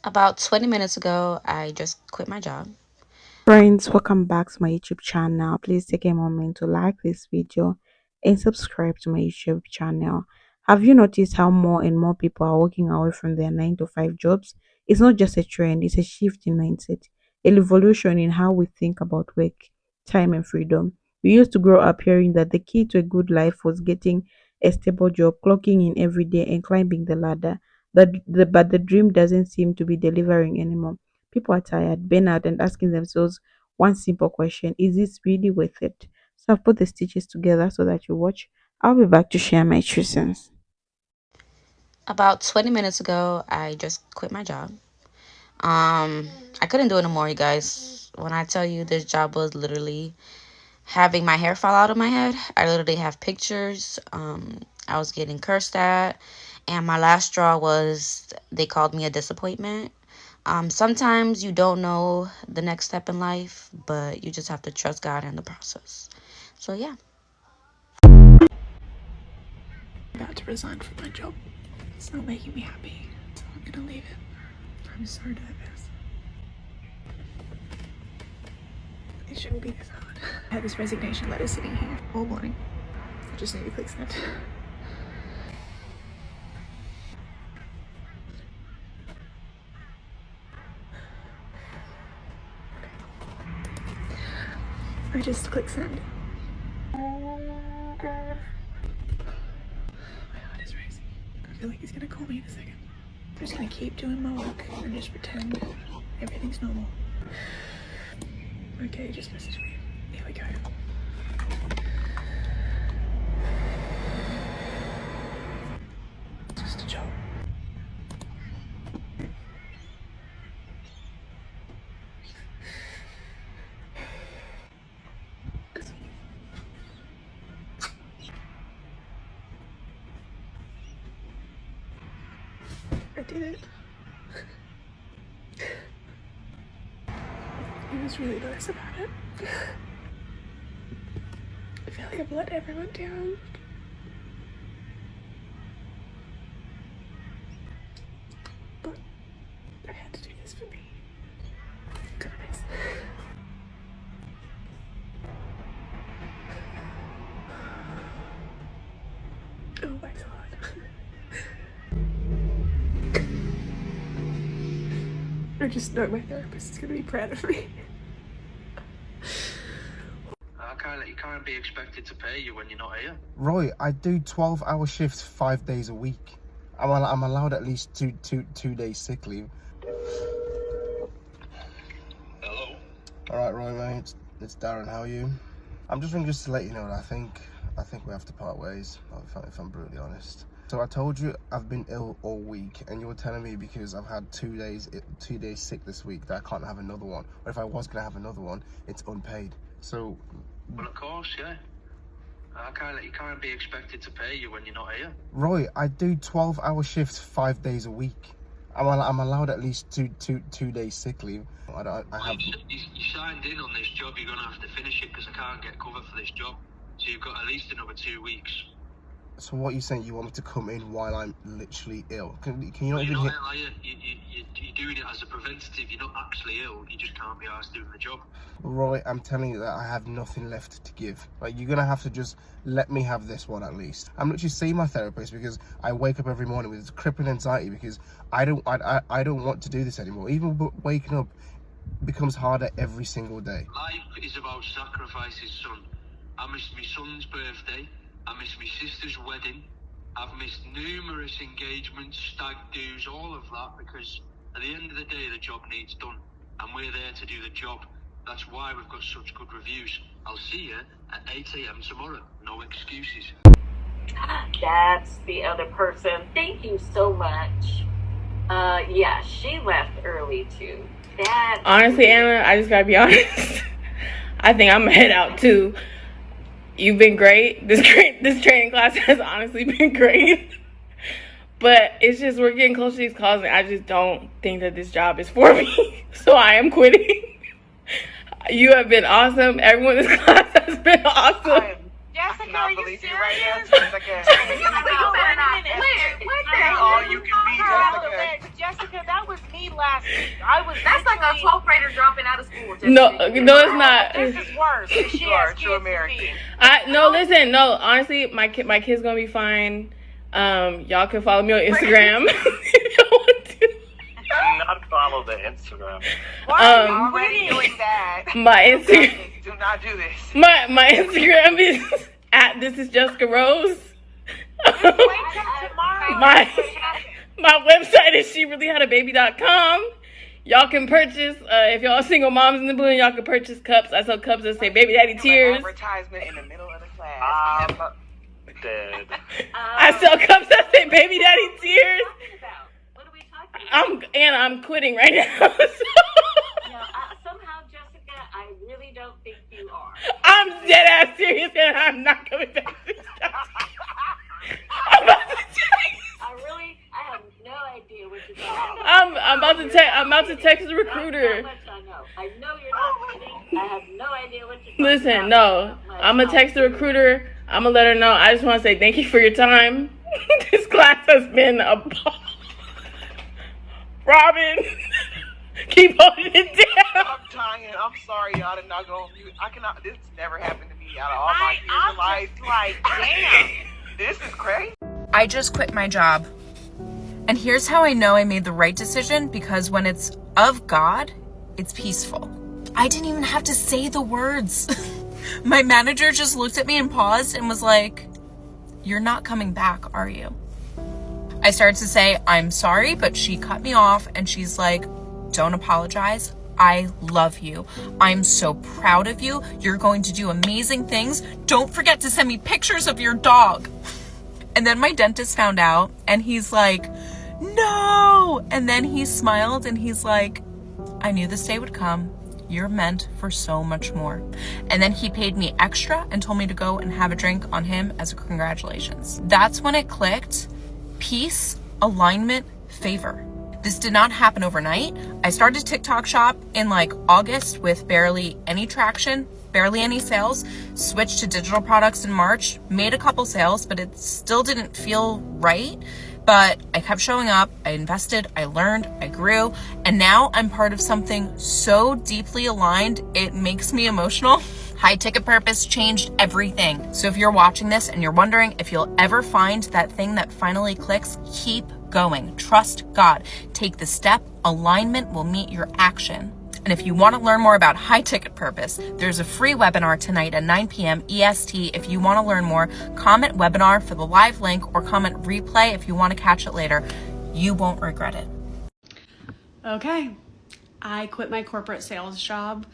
About 20 minutes ago, I just quit my job. Friends, welcome back to my YouTube channel. Please take a moment to like this video and subscribe to my YouTube channel. Have you noticed how more and more people are walking away from their 9 to 5 jobs? It's not just a trend, it's a shift in mindset, a revolution in how we think about work, time, and freedom. We used to grow up hearing that the key to a good life was getting a stable job, clocking in every day, and climbing the ladder. But the dream doesn't seem to be delivering anymore. People are tired, burnout, and asking themselves one simple question: is this really worth it? So I've put the stitches together so that you watch. I'll be back to share my true sense. About 20 minutes ago, I just quit my job. Um, I couldn't do it anymore, you guys. When I tell you this job was literally having my hair fall out of my head, I literally have pictures. I was getting cursed at, and my last straw was they called me a disappointment. Sometimes you don't know the next step in life, but you just have to trust God in the process. So, yeah. About to resign from my job. It's not making me happy, so I'm gonna leave it. I'm so nervous. It shouldn't be this hard. I had this resignation letter sitting here all morning. I just need to click send. I just click send. Oh god. My heart is racing. I feel like he's gonna call me in a second. I'm just gonna keep doing my work and just pretend everything's normal. Okay, just message me. Here we go. Just a job. I did it. He was really nice about it. I feel like I've let everyone down. But I had to do this for me. Guys. Oh my god. I just know my therapist is gonna be proud of me. You can't be expected to pay you when you're not here. Roy, I do 12-hour shifts 5 days a week. I'm allowed at least two days sick leave. Hello? All right, Roy, mate. It's Darren. How are you? I'm just ringing just to let you know that I think we have to part ways. If I'm brutally honest. So I told you I've been ill all week, and you were telling me because I've had 2 days sick this week that I can't have another one. Or if I was gonna have another one, it's unpaid. So. Well, of course, yeah. You can't be expected to pay you when you're not here. Roy, I do 12-hour shifts 5 days a week. I'm allowed at least two days sick leave. I have. You signed in on this job. You're gonna have to finish it because I can't get cover for this job. So you've got at least another 2 weeks. So what are you saying? You want me to come in while I'm literally ill? Can you not even You're hit? not ill, are you? You're doing it as a preventative. You're not actually ill. You just can't be asked doing the job. Roy, I'm telling you that I have nothing left to give. Like, you're gonna have to just let me have this one at least. I'm literally seeing my therapist because I wake up every morning with crippling anxiety because I don't want to do this anymore. Even waking up becomes harder every single day. Life is about sacrifices, son. I missed my son's birthday. I missed my sister's wedding. I've missed numerous engagements, stag do's, all of that, because at the end of the day, the job needs done. And we're there to do the job. That's why we've got such good reviews. I'll see you at 8 a.m. tomorrow. No excuses. That's the other person. Thank you so much. Yeah, she left early too. That Honestly, Anna, I just gotta be honest. I think I'm gonna head out too. You've been great. This training class has honestly been great. But it's just we're getting close to these calls, and I just don't think that this job is for me. So I am quitting. You have been awesome. Everyone in this class has been awesome. Jessica, are you serious? Right now, Jessica. Wait, All you can be, Jessica. Jessica, that was me last week. I was. That's like a 12th grader dropping out of school. No, no, it's not. This is worse. She You are has a true kids to American. feed. No, listen, no. Honestly, my kid's gonna be fine. Y'all can follow me on Instagram. If y'all want to. Do not follow the Instagram. Why Um, are you Already winning? doing that. My Instagram, Do not do this. my Instagram is at this is Jessica Rose. Wait till tomorrow. my website is shereallyhadababy.com. Y'all can purchase, if y'all are single moms in the building, y'all can purchase cups. I sell cups that say baby daddy tears. Advertisement in the middle of the class. Dead. I sell cups that say baby daddy tears. What are we talking about? I'm quitting right now. So, No, somehow, Jessica, I really don't think you are. I'm dead ass serious and I'm not coming back to this job. I'm about to tell you. I have no idea what you're talking about. I'm about to text the recruiter. How much I know. I know you're not kidding. I have no idea what you're talking about. Listen, no. I'm gonna text the recruiter. I'm gonna let her know. I just want to say thank you for your time. This class has been a ball. Robin, keep holding it down. I'm dying. I'm sorry, y'all did not go on mute. I cannot. This never happened to me out of all my years of life. I'm just like, damn. This is crazy. I just quit my job. And here's how I know I made the right decision, because when it's of God, it's peaceful. I didn't even have to say the words. My manager just looked at me and paused and was like, "You're not coming back, are you?" I started to say, "I'm sorry," but she cut me off and she's like, "Don't apologize. I love you. I'm so proud of you. You're going to do amazing things. Don't forget to send me pictures of your dog." And then my dentist found out and he's like, "No." And then he smiled and he's like, "I knew this day would come. You're meant for so much more." And then he paid me extra and told me to go and have a drink on him as a congratulations. That's when it clicked. Peace, alignment, favor. This did not happen overnight. I started TikTok shop in like August with barely any traction, barely any sales, switched to digital products in March, made a couple sales, but it still didn't feel right. But I kept showing up, I invested, I learned, I grew, and now I'm part of something so deeply aligned, it makes me emotional. High Ticket Purpose changed everything. So if you're watching this and you're wondering if you'll ever find that thing that finally clicks, keep going. Trust God. Take the step. Alignment will meet your action. And if you want to learn more about High Ticket Purpose, there's a free webinar tonight at 9 p.m. EST. If you want to learn more, comment webinar for the live link or comment replay if you want to catch it later. You won't regret it. Okay, I quit my corporate sales job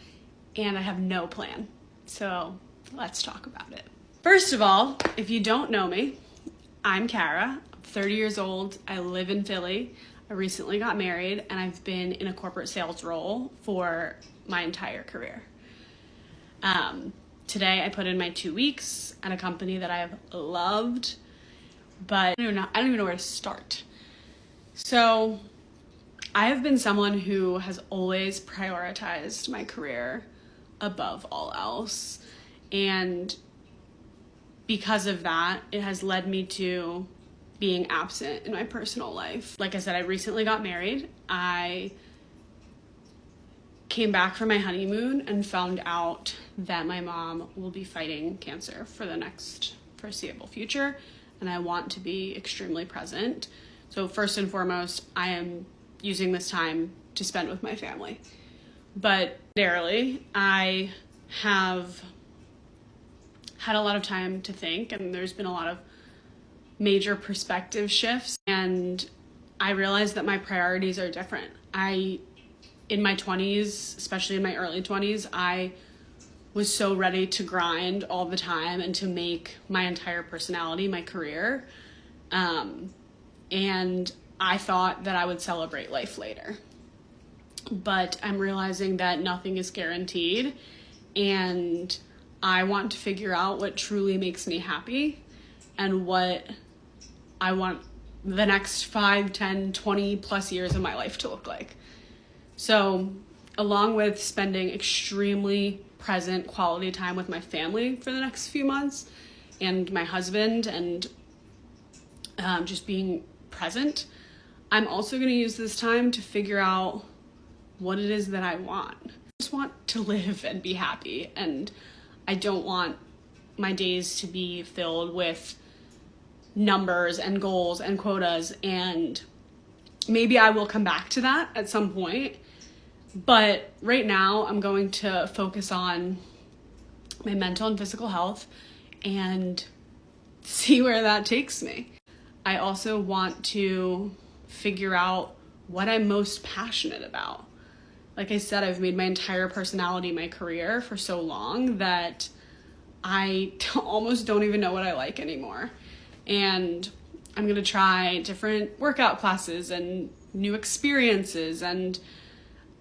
and I have no plan. So let's talk about it. First of all, if you don't know me, I'm Kara, I'm 30 years old. I live in Philly. I recently got married and I've been in a corporate sales role for my entire career. Today I put in my 2 weeks at a company that I have loved, but I don't even know where to start. So I have been someone who has always prioritized my career above all else. And because of that, it has led me to being absent in my personal life. Like I said, I recently got married. I came back from my honeymoon and found out that my mom will be fighting cancer for the next foreseeable future, and I want to be extremely present. So first and foremost, I am using this time to spend with my family. But secondarily, I have had a lot of time to think, and there's been a lot of major perspective shifts, and I realized that my priorities are different. In my 20s, especially in my early 20s, I was so ready to grind all the time and to make my entire personality my career. And I thought that I would celebrate life later. But I'm realizing that nothing is guaranteed, and I want to figure out what truly makes me happy and what I want the next 5, 10, 20 plus years of my life to look like. So, along with spending extremely present quality time with my family for the next few months and my husband and just being present, I'm also going to use this time to figure out what it is that I want. I just want to live and be happy, and I don't want my days to be filled with numbers and goals and quotas, and maybe I will come back to that at some point. But right now I'm going to focus on my mental and physical health and see where that takes me. I also want to figure out what I'm most passionate about. Like I said, I've made my entire personality my career for so long that I almost don't even know what I like anymore. And I'm going to try different workout classes and new experiences, and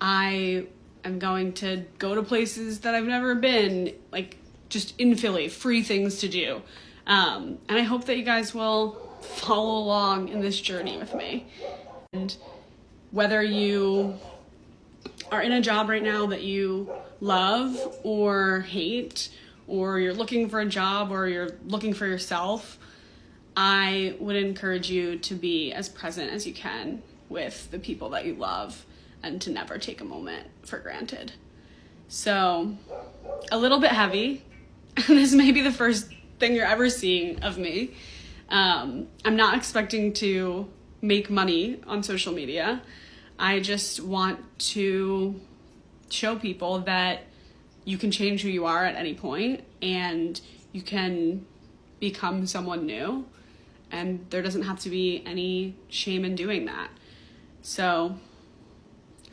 I am going to go to places that I've never been, like just in Philly, free things to do. And I hope that you guys will follow along in this journey with me. And whether you are in a job right now that you love or hate, or you're looking for a job, or you're looking for yourself, I would encourage you to be as present as you can with the people that you love and to never take a moment for granted. So, a little bit heavy. This may be the first thing you're ever seeing of me. I'm not expecting to make money on social media. I just want to show people that you can change who you are at any point, and you can become someone new, and there doesn't have to be any shame in doing that. So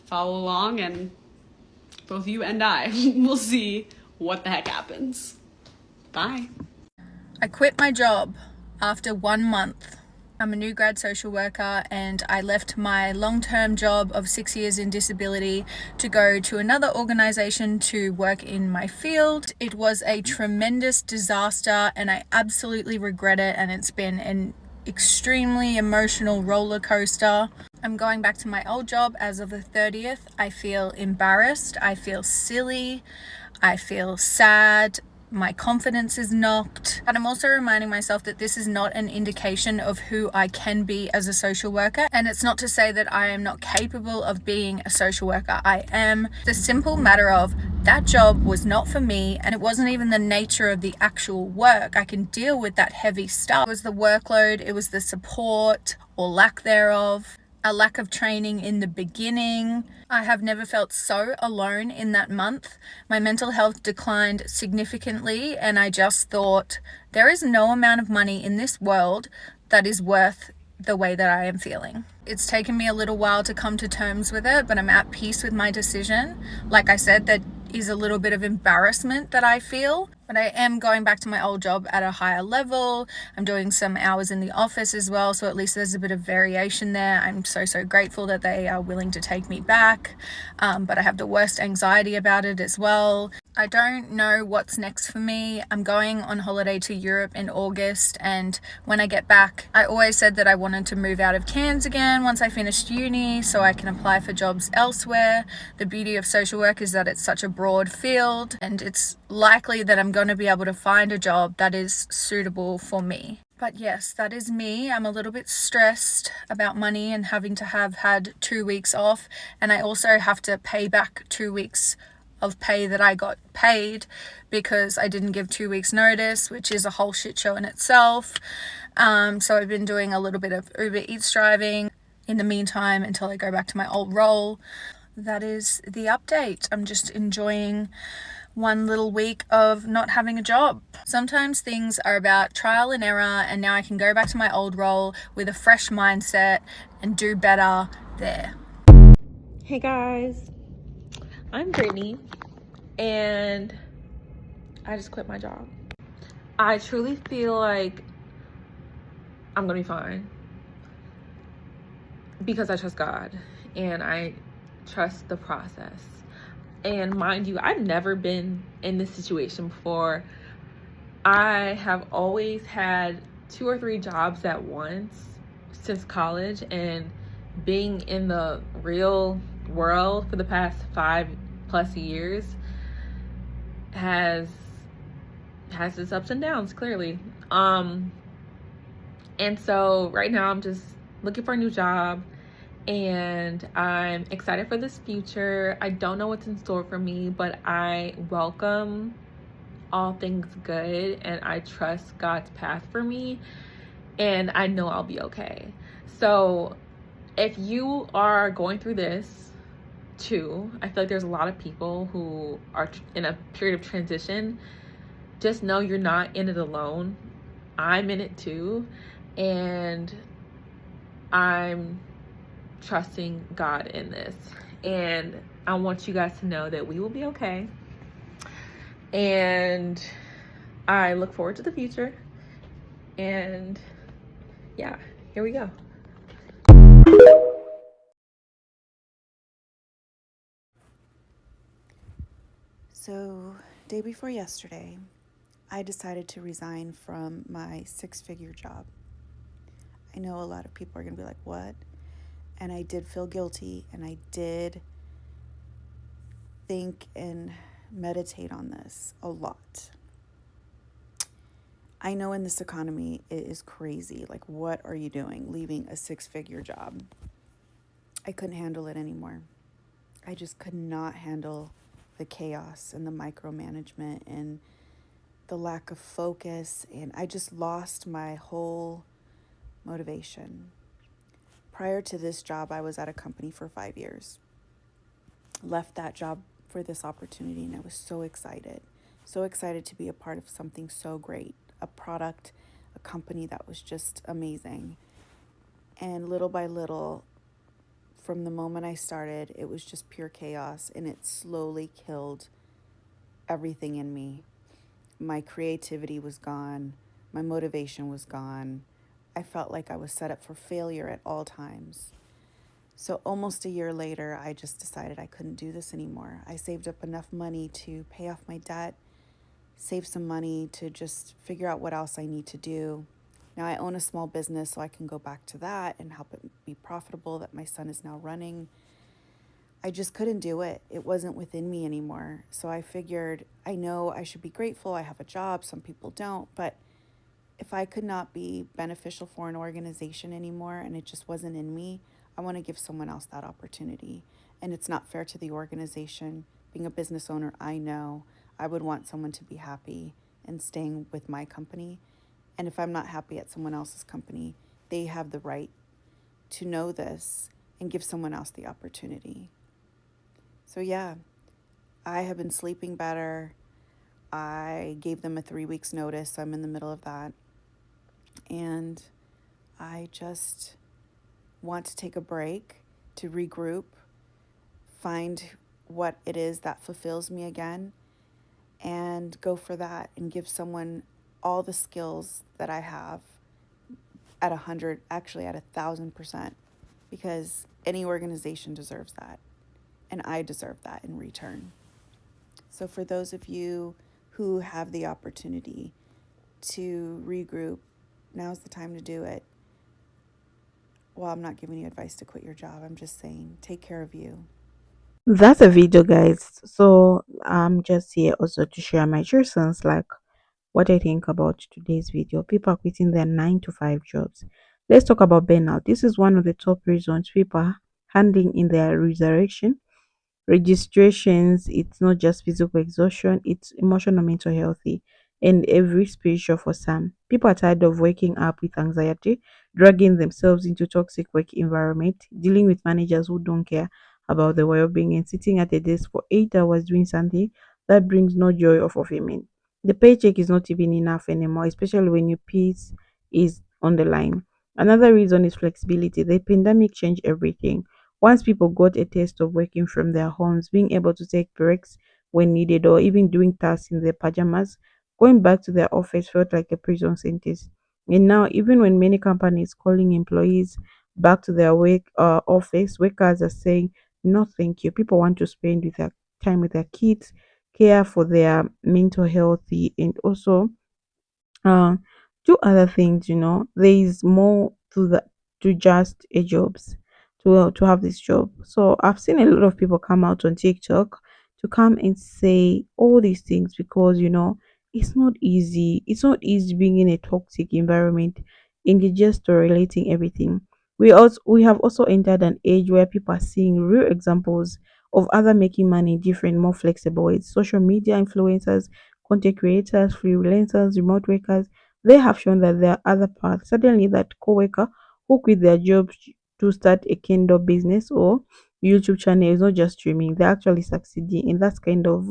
follow along, and both you and I will see what the heck happens. Bye. I quit my job after 1 month. I'm a new grad social worker, and I left my long-term job of 6 years in disability to go to another organization to work in my field. It was a tremendous disaster, and I absolutely regret it, and it's been an extremely emotional roller coaster. I'm going back to my old job as of the 30th. I feel embarrassed. I feel silly. I feel sad. My confidence is knocked. And I'm also reminding myself that this is not an indication of who I can be as a social worker. And it's not to say that I am not capable of being a social worker. I am. The simple matter of that job was not for me, and it wasn't even the nature of the actual work. I can deal with that heavy stuff. It was the workload, it was the support or lack thereof, a lack of training in the beginning. I have never felt so alone in that month. My mental health declined significantly, and I just thought, there is no amount of money in this world that is worth the way that I am feeling. It's taken me a little while to come to terms with it, but I'm at peace with my decision. Like I said, that is a little bit of embarrassment that I feel, but I am going back to my old job at a higher level. I'm doing some hours in the office as well, so at least there's a bit of variation there. I'm so grateful that they are willing to take me back, but I have the worst anxiety about it as well. I don't know what's next for me. I'm going on holiday to Europe in August, and when I get back, I always said that I wanted to move out of Cairns again once I finished uni so I can apply for jobs elsewhere. The beauty of social work is that it's such a broad field, and it's likely that I'm going to be able to find a job that is suitable for me. But yes, that is me. I'm a little bit stressed about money and having to have had 2 weeks off, and I also have to pay back 2 weeks of pay that I got paid because I didn't give 2 weeks notice, which is a whole shit show in itself. So I've been doing a little bit of Uber Eats driving in the meantime until I go back to my old role. That is the update. I'm just enjoying 1 little week of not having a job. Sometimes things are about trial and error, and now I can go back to my old role with a fresh mindset and do better there. Hey guys, I'm Brittany, and I just quit my job. I truly feel like I'm gonna be fine because I trust God and I trust the process. And mind you, I've never been in this situation before. I have always had 2 or 3 jobs at once since college, and being in the real world for the past 5+ years has its ups and downs, clearly. And so right now I'm just looking for a new job, and I'm excited for this future. I don't know what's in store for me, but I welcome all things good and I trust God's path for me, and I know I'll be okay. So if you are going through this too, I feel like there's a lot of people who are in a period of transition. Just know you're not in it alone. I'm in it too, and I'm trusting God in this. And I want you guys to know that we will be okay. And I look forward to the future. And yeah, here we go. So, day before yesterday, I decided to resign from my six-figure job. I know a lot of people are going to be like, what? And I did feel guilty, and I did think and meditate on this a lot. I know in this economy it is crazy. Like, what are you doing leaving a six-figure job? I couldn't handle it anymore. I just could not handle the chaos and the micromanagement and the lack of focus, and I just lost my whole motivation. Prior to this job, I was at a company for 5 years. Left that job for this opportunity, and I was so excited. So excited to be a part of something so great, a product, a company that was just amazing. And little by little, from the moment I started, it was just pure chaos, and it slowly killed everything in me. My creativity was gone. My motivation was gone. I felt like I was set up for failure at all times. So almost a year later, I just decided I couldn't do this anymore. I saved up enough money to pay off my debt, save some money to just figure out what else I need to do. Now I own a small business, so I can go back to that and help it be profitable that my son is now running. I just couldn't do it. It wasn't within me anymore. So I figured, I know I should be grateful. I have a job. Some people don't. But if I could not be beneficial for an organization anymore and it just wasn't in me, I want to give someone else that opportunity. And it's not fair to the organization. Being a business owner, I know I would want someone to be happy and staying with my company. And if I'm not happy at someone else's company, they have the right to know this and give someone else the opportunity. So yeah, I have been sleeping better. I gave them a 3 weeks notice, so I'm in the middle of that. And I just want to take a break, to regroup, find what it is that fulfills me again, and go for that and give someone all the skills that I have at 100, actually at 1,000%, because any organization deserves that. And I deserve that in return. So for those of you who have the opportunity to regroup, now's the time to do it. Well, I'm not giving you advice to quit your job. I'm just saying, take care of you. That's a video, guys. So I'm just here also to share my 2 cents, like what I think about today's video. People are quitting their 9 to 5 jobs. Let's talk about burnout. This is one of the top reasons people are handling in their resurrection registrations. It's not just physical exhaustion, it's emotional, mental healthy, and every spiritual for some. People are tired of waking up with anxiety, dragging themselves into toxic work environment, dealing with managers who don't care about their well-being, and sitting at a desk for 8 hours doing something that brings no joy or fulfillment. The paycheck is not even enough anymore, especially when your peace is on the line. Another reason is flexibility. The pandemic changed everything. Once people got a taste of working from their homes, being able to take breaks when needed, or even doing tasks in their pajamas, going back to their office felt like a prison sentence. And now, even when many companies calling employees back to their office, workers are saying no, thank you. People want to spend with their time with their kids, care for their mental health, and also uh, do other things. There is more to the to just a jobs to have this job. So I've seen a lot of people come out on TikTok to come and say all these things because it's not easy. It's not easy being in a toxic environment and you're just relating everything. We have also entered an age where people are seeing real examples of other making money in different, more flexible ways. Social media influencers, content creators, freelancers, remote workers, they have shown that there are other paths. Suddenly, that coworker who quit their job to start a Kindle business or YouTube channel is not just streaming; they're actually succeeding, and that's kind of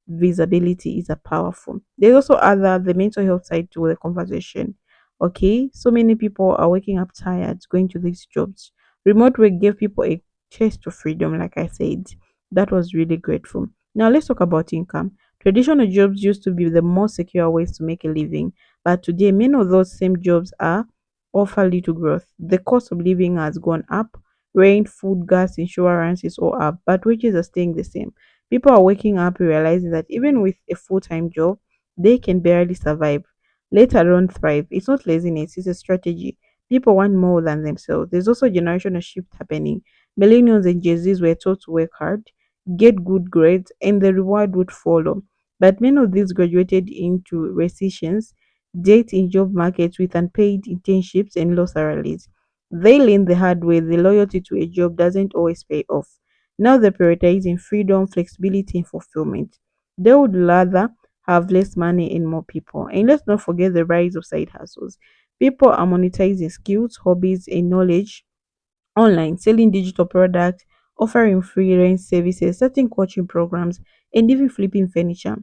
visibility is a powerful. There's also other the mental health side to the conversation. Okay, so many people are waking up tired going to these jobs. Remote work gave people a taste of freedom, like I said. That was really grateful. Now let's talk about income. Traditional jobs used to be the most secure ways to make a living, but today many of those same jobs are offer little growth. The cost of living has gone up, rent, food, gas, insurance is all up, but wages are staying the same. People are waking up realizing that even with a full-time job, they can barely survive, let alone thrive. It's not laziness, it's a strategy. People want more than themselves. There's also a generational shift happening. Millennials and Gen Zs were taught to work hard, get good grades, and the reward would follow. But many of these graduated into recessions, date in job markets with unpaid internships and low salaries. They learn the hard way the loyalty to a job doesn't always pay off. Now they're prioritizing freedom, flexibility, and fulfillment. They would rather have less money and more people. And let's not forget the rise of side hustles. People are monetizing skills, hobbies, and knowledge online, selling digital products, offering freelance services, starting coaching programs, and even flipping furniture.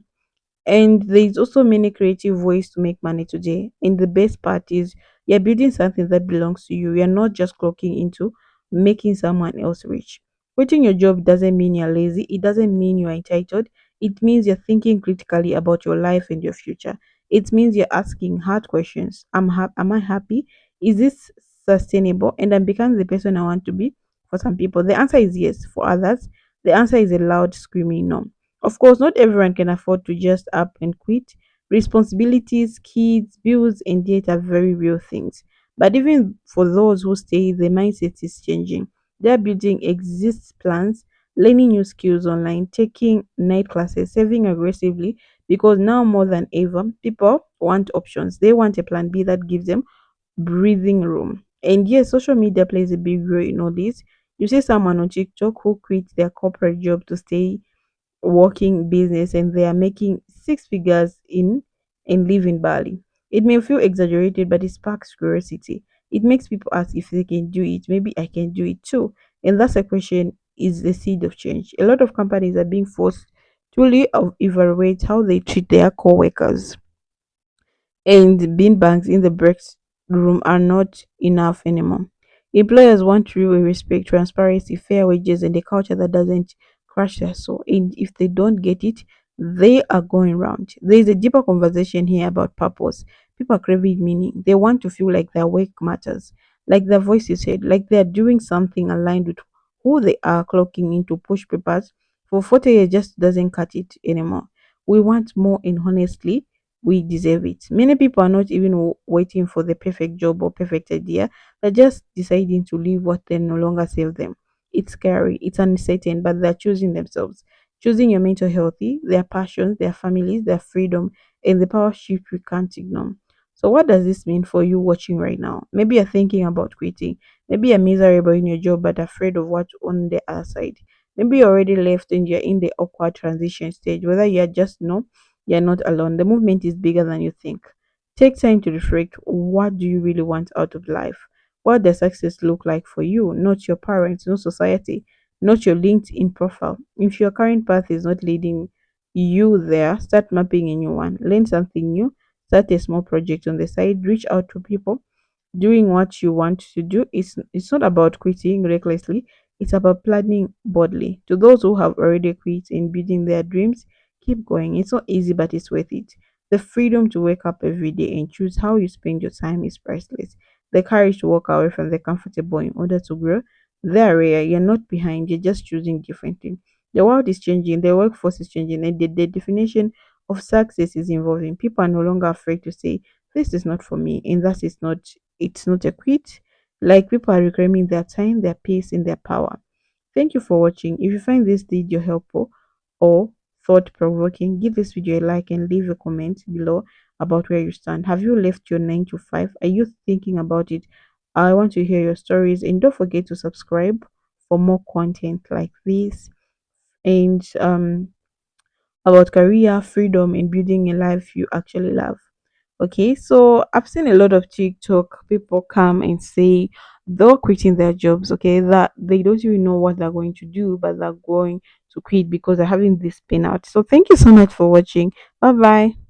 And there's also many creative ways to make money today. And the best part is you're building something that belongs to you. You're not just clocking into making someone else rich. Quitting your job doesn't mean you're lazy. It doesn't mean you're entitled. It means you're thinking critically about your life and your future. It means you're asking hard questions. Am I happy? Is this sustainable? And I'm becoming the person I want to be. For some people, the answer is yes. For others, the answer is a loud screaming no. Of course, not everyone can afford to just up and quit. Responsibilities, kids, bills, and debt are very real things. But even for those who stay, the mindset is changing. They're building exist plans, learning new skills online, taking night classes, saving aggressively because now more than ever, people want options. They want a plan B that gives them breathing room. And yes, social media plays a big role in all this. You see someone on TikTok who quit their corporate job to stay working business and they are making six figures in live in Bali. It may feel exaggerated, but it sparks curiosity. It makes people ask if they can do it. Maybe I can do it too. And that's a question is the seed of change. A lot of companies are being forced to really evaluate how they treat their co-workers, and bean bags in the breaks room are not enough anymore. Employers want real respect, transparency, fair wages, and a culture that doesn't crush their soul. And if they don't get it, they are going round. There is a deeper conversation here about purpose. People are craving meaning. They want to feel like their work matters, like their voice is heard, like they are doing something aligned with who they are. Clocking into push papers for 40 years just doesn't cut it anymore. We want more, and honestly, we deserve it. Many people are not even waiting for the perfect job or perfect idea. They're just deciding to leave what they no longer serve them. It's scary, it's uncertain, but they're choosing themselves. Choosing your mental healthy, their passions, their families, their freedom, and the power shift we can't ignore. So what does this mean for you watching right now? Maybe you're thinking about quitting. Maybe you're miserable in your job but afraid of what's on the other side. Maybe you already left and you're in the awkward transition stage. Whether you're just no, you're not alone. The movement is bigger than you think. Take time to reflect. What do you really want out of life? What does success look like for you? Not your parents, not society, not your LinkedIn profile. If your current path is not leading you there, start mapping a new one. Learn something new. Start a small project on the side. Reach out to people doing what you want to do. It's not about quitting recklessly, it's about planning boldly. To those who have already quit and building their dreams, keep going. It's not easy, but it's worth it. The freedom to wake up every day and choose how you spend your time is priceless. The courage to walk away from the comfortable in order to grow, they're rare. You're not behind, you're just choosing differently. The world is changing, the workforce is changing, and the definition of success is evolving. People are no longer afraid to say this is not for me, and that is not, it's not a quit. Like people are reclaiming their time, their pace, and their power. Thank you for watching. If you find this video helpful or thought provoking, give this video a like and leave a comment below about where you stand. Have you left your 9 to 5? Are you thinking about it I want to hear your stories, and don't forget to subscribe for more content like this. And about career freedom and building a life you actually love. Okay, so I've seen a lot of TikTok people come and say they're quitting their jobs, okay, that they don't even know what they're going to do, but they're going to quit because they're having this pain out. So thank you so much for watching. Bye bye.